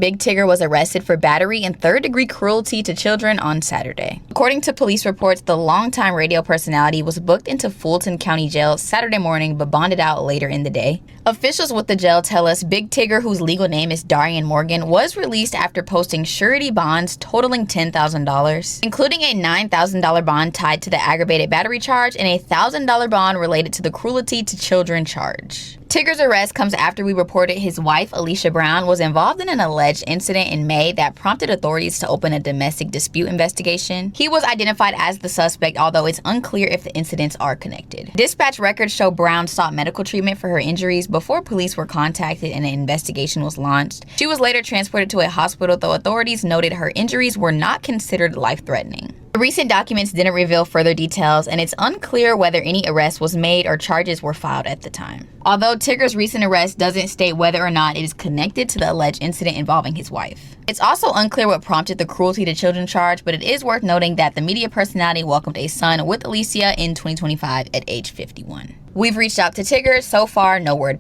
Big Tigger was arrested for battery and third-degree cruelty to children on Saturday. According to police reports, the longtime radio personality was booked into Fulton County Jail Saturday morning but bonded out later in the day. Officials with the jail tell us Big Tigger, whose legal name is Darian Morgan, was released after posting surety bonds totaling $10,000, including a $9,000 bond tied to the aggravated battery charge and a $1,000 bond related to the cruelty to children charge. Tigger's arrest comes after we reported his wife, Alicia Brown, was involved in an alleged incident in May that prompted authorities to open a domestic dispute investigation. He was identified as the suspect, although it's unclear if the incidents are connected. Dispatch records show Brown sought medical treatment for her injuries before police were contacted and an investigation was launched. She was later transported to a hospital, though authorities noted her injuries were not considered life-threatening. The recent documents didn't reveal further details, and it's unclear whether any arrest was made or charges were filed at the time. Although Tigger's recent arrest doesn't state whether or not it is connected to the alleged incident involving his wife. It's also unclear what prompted the cruelty to children charge, but it is worth noting that the media personality welcomed a son with Alicia in 2025 at age 51. We've reached out to Tigger. So far, no word.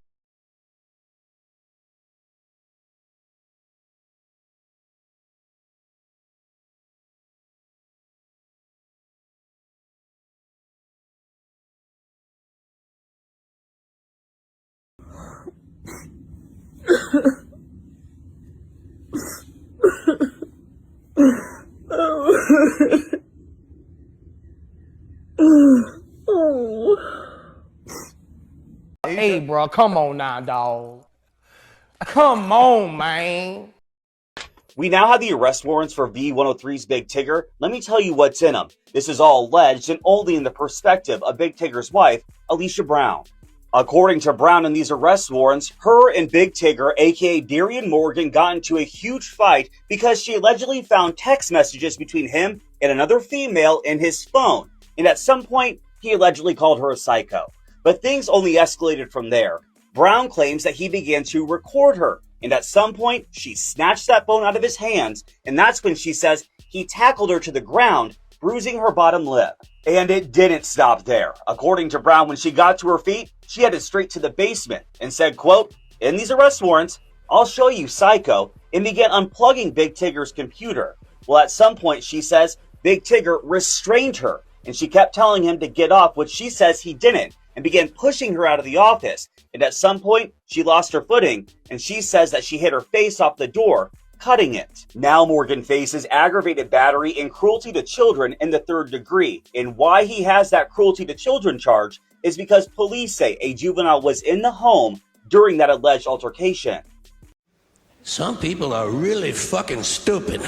Hey, bro, come on now, dog. Come on, man. We now have the arrest warrants for V103's Big Tigger. Let me tell you what's in them. This is all alleged and only in the perspective of Big Tigger's wife, Alicia Brown. According to Brown in these arrest warrants, her and Big Tigger, aka Darian Morgan, got into a huge fight because she allegedly found text messages between him and another female in his phone. And at some point, he allegedly called her a psycho. But things only escalated from there. Brown claims that he began to record her, and at some point, she snatched that phone out of his hands, and that's when she says he tackled her to the ground, bruising her bottom lip. And it didn't stop there. According to Brown, when she got to her feet, she headed straight to the basement and said, quote, "In these arrest warrants, I'll show you, psycho," and began unplugging Big Tigger's computer. Well, at some point, she says Big Tigger restrained her, and she kept telling him to get off, which she says he didn't, and began pushing her out of the office. And at some point, she lost her footing, and she says that she hit her face off the door, cutting it. Now Morgan faces aggravated battery and cruelty to children in the third degree. And why he has that cruelty to children charge is because police say a juvenile was in the home during that alleged altercation. Some people are really fucking stupid.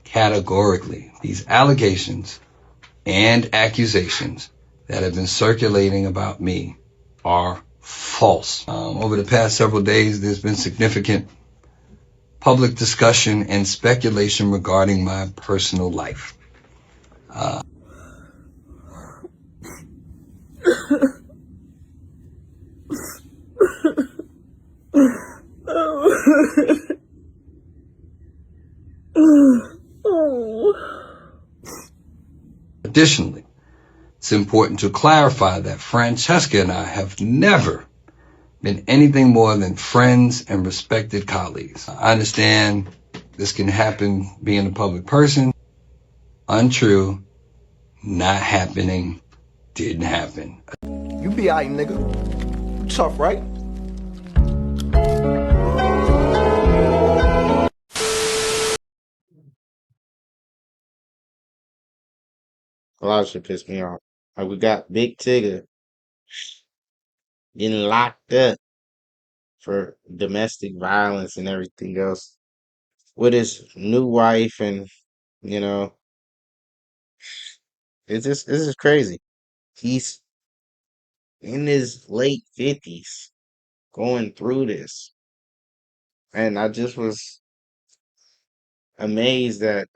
Categorically, these allegations and accusations that have been circulating about me are false. Over the past several days, there's been significant public discussion and speculation regarding my personal life. Additionally, it's important to clarify that Francesca and I have never been anything more than friends and respected colleagues. I understand this can happen being a public person. Untrue, not happening, didn't happen. You be alright, nigga. You tough, right? A lot of shit pissed me off. Like, we got Big Tigger getting locked up for domestic violence and everything else with his new wife, and you know, this is crazy. He's in his late 50s going through this. And I just was amazed that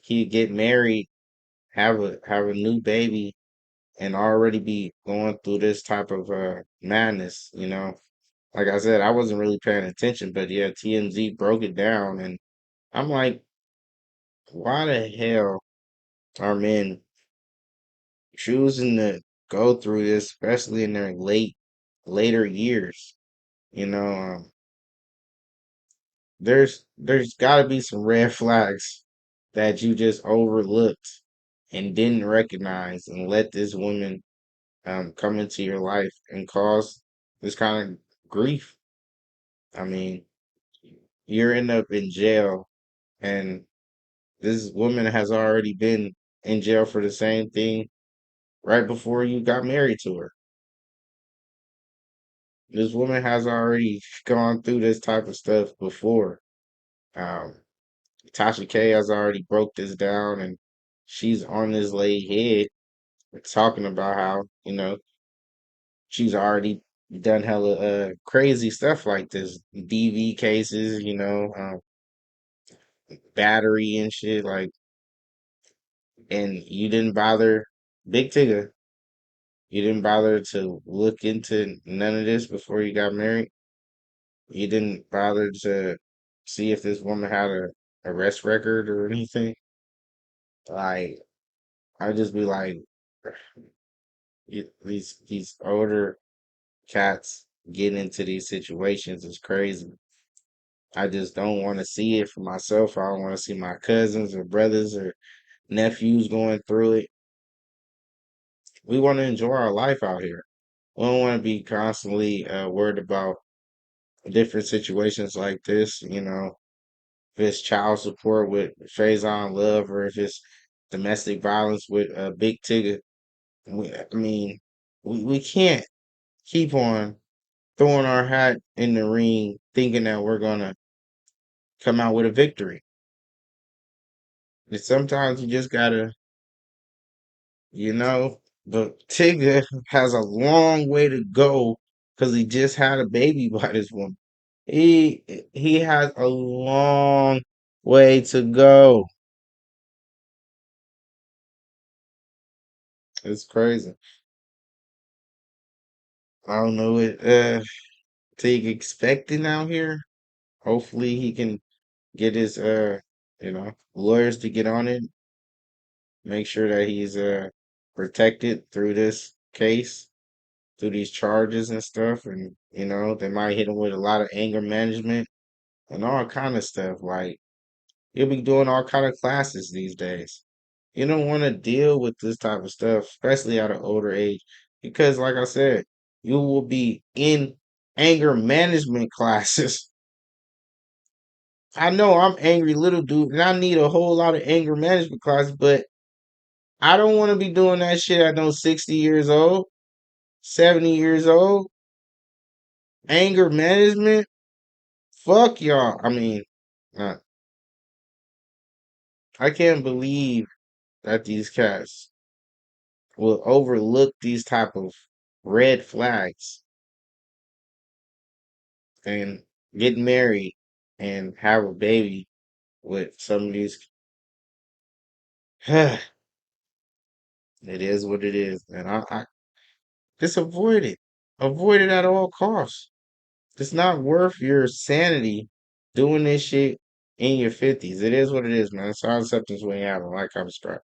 he'd get married, have a new baby, and already be going through this type of madness, you know. Like I said, I wasn't really paying attention, but yeah, TMZ broke it down, and I'm like, why the hell are men choosing to go through this, especially in their later years? You know, there's got to be some red flags that you just overlooked and didn't recognize, and let this woman come into your life and cause this kind of grief. I mean, you're end up in jail, and this woman has already been in jail for the same thing right before you got married to her. This woman has already gone through this type of stuff before. Um, Tasha K has already broke this down, and she's on this laid head talking about how, she's already done hella crazy stuff like this, DV cases, battery and shit, like, and you didn't bother, Big Tigger, you didn't bother to look into none of this before you got married. You didn't bother to see if this woman had a arrest record or anything. Like, I'd just be like, these older cats getting into these situations is crazy. I just don't want to see it for myself. I don't want to see my cousins or brothers or nephews going through it. We want to enjoy our life out here. We don't want to be constantly worried about different situations like this. If it's child support with Faison Love, or if it's domestic violence with Big Tigger. I mean, we can't keep on throwing our hat in the ring thinking that we're gonna come out with a victory. And sometimes you just gotta, but Tigger has a long way to go because he just had a baby by this woman. He he has a long way to go. It's crazy. I don't know what Tig expecting out here. Hopefully he can get his lawyers to get on it, make sure that he's protected through this case, through these charges and stuff, and they might hit him with a lot of anger management and all kind of stuff. Like, he'll be doing all kind of classes these days. You don't want to deal with this type of stuff, especially at an older age, because like I said, you will be in anger management classes. I know I'm angry little dude, and I need a whole lot of anger management classes, but I don't want to be doing that shit at no 60 years old, 70 years old. Anger management? Fuck y'all. I mean, uh, I can't believe that these cats will overlook these type of red flags and get married and have a baby with some of these. It is what it is, and I just avoid it. Avoid it at all costs. It's not worth your sanity doing this shit in your 50s. It is what it is, man. It's all acceptance when you have a like, comment, subscribe.